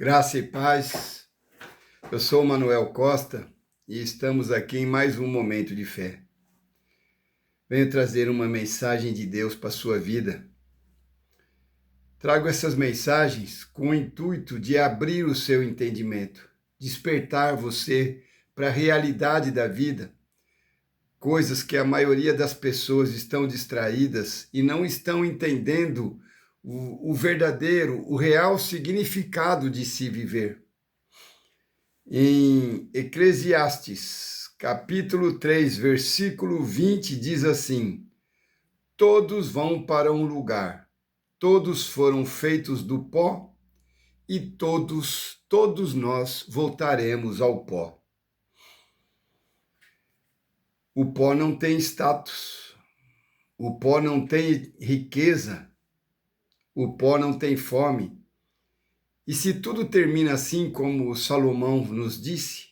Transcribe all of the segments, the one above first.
Graça e paz. Eu sou Manuel Costa e estamos aqui em mais um momento de fé. Venho trazer uma mensagem de Deus para a sua vida. Trago essas mensagens com o intuito de abrir o seu entendimento, despertar você para a realidade da vida, coisas que a maioria das pessoas estão distraídas e não estão entendendo o verdadeiro, o real significado de se viver. Em Eclesiastes, capítulo 3, versículo 20, diz assim: todos vão para um lugar, todos foram feitos do pó e todos nós voltaremos ao pó. O pó não tem status, o pó não tem riqueza, o pó não tem fome. E se tudo termina assim como Salomão nos disse,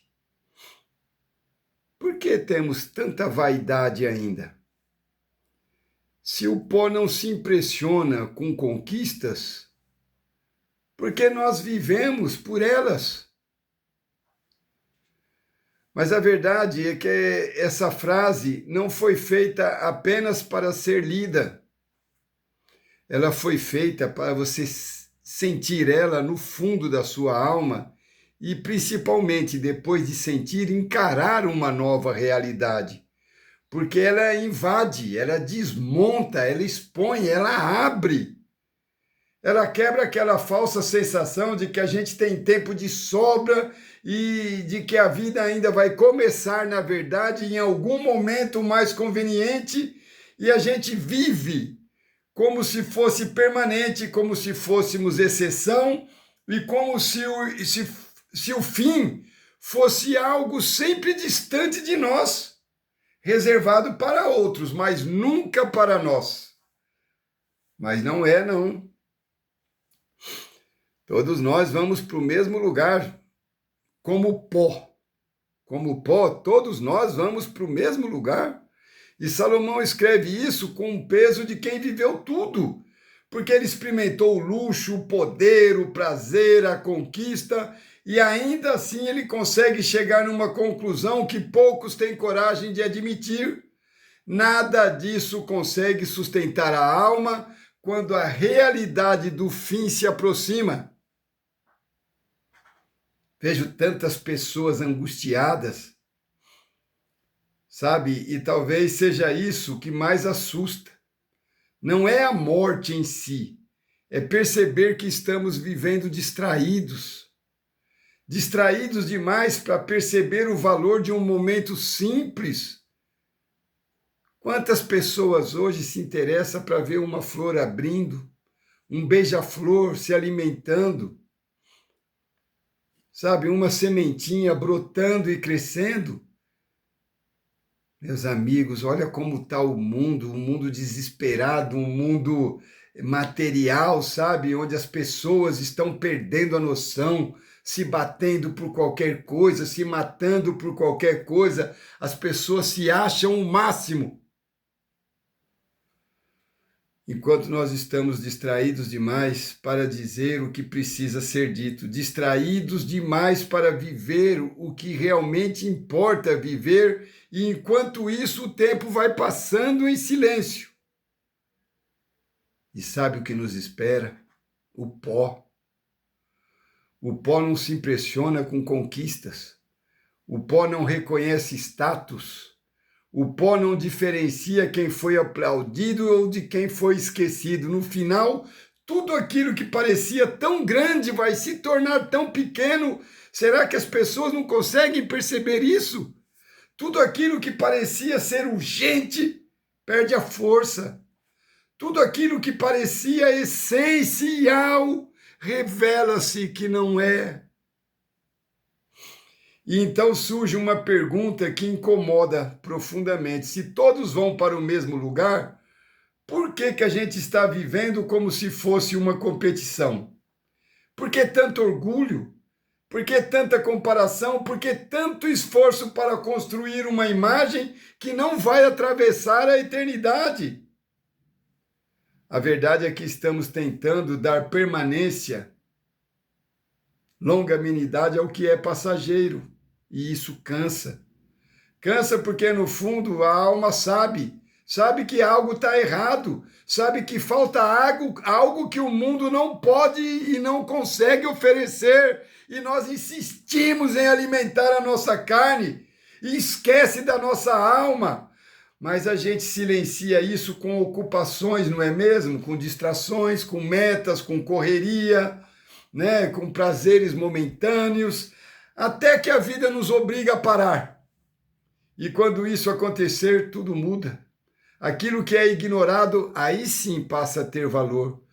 por que temos tanta vaidade ainda? Se o pó não se impressiona com conquistas, porque nós vivemos por elas. Mas a verdade é que essa frase não foi feita apenas para ser lida. Ela foi feita para você sentir ela no fundo da sua alma e, principalmente, depois de sentir, encarar uma nova realidade. Porque ela invade, ela desmonta, ela expõe, ela abre. Ela quebra aquela falsa sensação de que a gente tem tempo de sobra e de que a vida ainda vai começar, na verdade, em algum momento mais conveniente, e a gente vive como se fosse permanente, como se fôssemos exceção e como se o fim fosse algo sempre distante de nós, reservado para outros, mas nunca para nós. Mas não é, não. Todos nós vamos para o mesmo lugar, como pó. Como pó, todos nós vamos para o mesmo lugar. E Salomão escreve isso com o peso de quem viveu tudo, porque ele experimentou o luxo, o poder, o prazer, a conquista, e ainda assim ele consegue chegar numa conclusão que poucos têm coragem de admitir. Nada disso consegue sustentar a alma quando a realidade do fim se aproxima. Vejo tantas pessoas angustiadas, sabe? E talvez seja isso que mais assusta. Não é a morte em si, é perceber que estamos vivendo distraídos. Distraídos demais para perceber o valor de um momento simples. Quantas pessoas hoje se interessam para ver uma flor abrindo, um beija-flor se alimentando, sabe, uma sementinha brotando e crescendo? Meus amigos, olha como está o mundo, um mundo desesperado, um mundo material, sabe, onde as pessoas estão perdendo a noção, se batendo por qualquer coisa, se matando por qualquer coisa, as pessoas se acham o máximo. Enquanto nós estamos distraídos demais para dizer o que precisa ser dito, distraídos demais para viver o que realmente importa viver, e enquanto isso o tempo vai passando em silêncio. E sabe o que nos espera? O pó. O pó não se impressiona com conquistas. O pó não reconhece status. O pó não diferencia quem foi aplaudido ou de quem foi esquecido. No final, tudo aquilo que parecia tão grande vai se tornar tão pequeno. Será que as pessoas não conseguem perceber isso? Tudo aquilo que parecia ser urgente perde a força. Tudo aquilo que parecia essencial revela-se que não é. E então surge uma pergunta que incomoda profundamente. Se todos vão para o mesmo lugar, por que a gente está vivendo como se fosse uma competição? Por que tanto orgulho? Por que tanta comparação? Por que tanto esforço para construir uma imagem que não vai atravessar a eternidade? A verdade é que estamos tentando dar permanência Longanimidade é o que é passageiro, e isso cansa. Cansa porque, no fundo, a alma sabe que algo está errado, sabe que falta algo que o mundo não pode e não consegue oferecer, e nós insistimos em alimentar a nossa carne e esquece da nossa alma. Mas a gente silencia isso com ocupações, não é mesmo? Com distrações, com metas, com correria, né? Com prazeres momentâneos, até que a vida nos obriga a parar. E quando isso acontecer, tudo muda. Aquilo que é ignorado, aí sim passa a ter valor.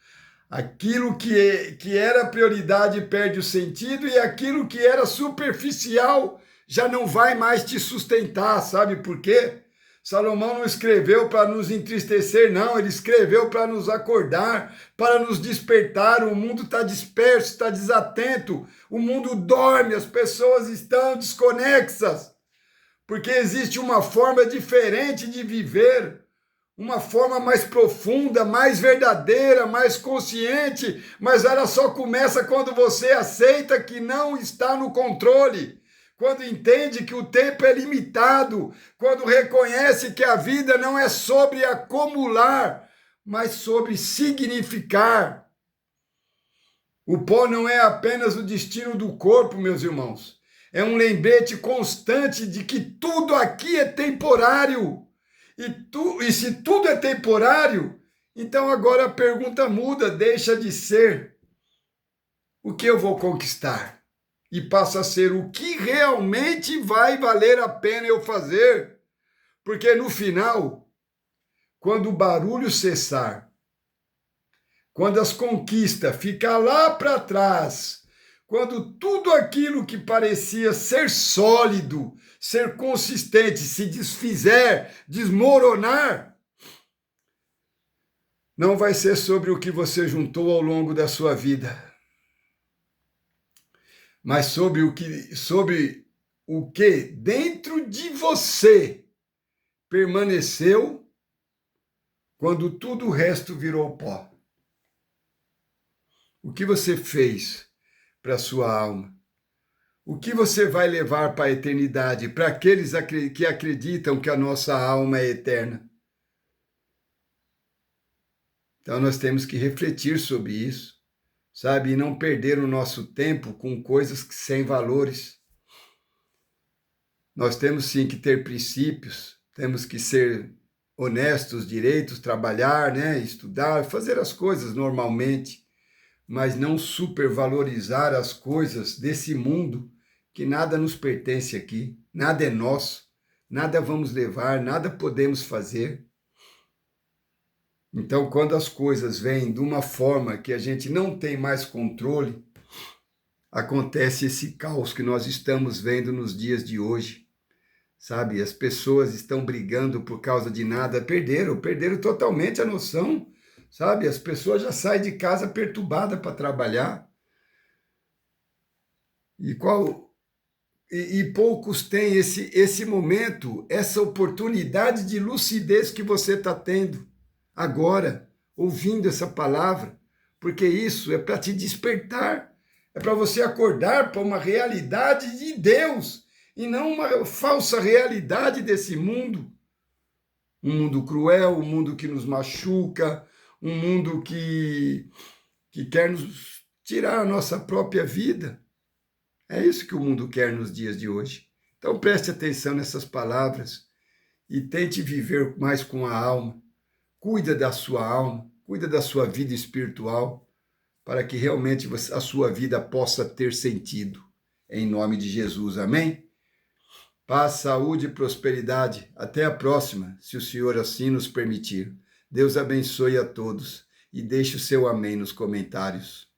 Aquilo que era prioridade perde o sentido, e aquilo que era superficial já não vai mais te sustentar, sabe por quê? Salomão não escreveu para nos entristecer, não, ele escreveu para nos acordar, para nos despertar. O mundo está disperso, está desatento, o mundo dorme, as pessoas estão desconexas, porque existe uma forma diferente de viver, uma forma mais profunda, mais verdadeira, mais consciente, mas ela só começa quando você aceita que não está no controle, quando entende que o tempo é limitado, quando reconhece que a vida não é sobre acumular, mas sobre significar. O pó não é apenas o destino do corpo, meus irmãos. É um constante de que tudo aqui é temporário. E se tudo é temporário, então agora a pergunta muda, deixa de ser o que eu vou conquistar e passa a ser o que realmente vai valer a pena eu fazer. Porque no final, quando o barulho cessar, quando as conquistas ficar lá para trás, quando tudo aquilo que parecia ser sólido, ser consistente, se desfizer, desmoronar, não vai ser sobre o que você juntou ao longo da sua vida, mas sobre o que dentro de você permaneceu quando tudo o resto virou pó. O que você fez para a sua alma? O que você vai levar para a eternidade, para aqueles que acreditam que a nossa alma é eterna? Então nós temos que refletir sobre isso, sabe? E não perder o nosso tempo com coisas sem valores. Nós temos sim que ter princípios, temos que ser honestos, direitos, trabalhar, né? Estudar, fazer as coisas normalmente, mas não supervalorizar as coisas desse mundo, que nada nos pertence aqui, nada é nosso, nada vamos levar, nada podemos fazer. Então, quando as coisas vêm de uma forma que a gente não tem mais controle, acontece esse caos que nós estamos vendo nos dias de hoje, sabe? As pessoas estão brigando por causa de nada, perderam totalmente a noção, sabe? As pessoas já saem de casa perturbadas para trabalhar. E poucos têm esse momento, essa oportunidade de lucidez que você está tendo agora, ouvindo essa palavra, porque isso é para te despertar, é para você acordar para uma realidade de Deus e não uma falsa realidade desse mundo. Um mundo cruel, um mundo que nos machuca, um mundo que quer nos tirar a nossa própria vida. É isso que o mundo quer nos dias de hoje. Então preste atenção nessas palavras e tente viver mais com a alma. Cuida da sua alma, cuida da sua vida espiritual, para que realmente a sua vida possa ter sentido. Em nome de Jesus, amém? Paz, saúde e prosperidade. Até a próxima, se o Senhor assim nos permitir. Deus abençoe a todos e deixe o seu amém nos comentários.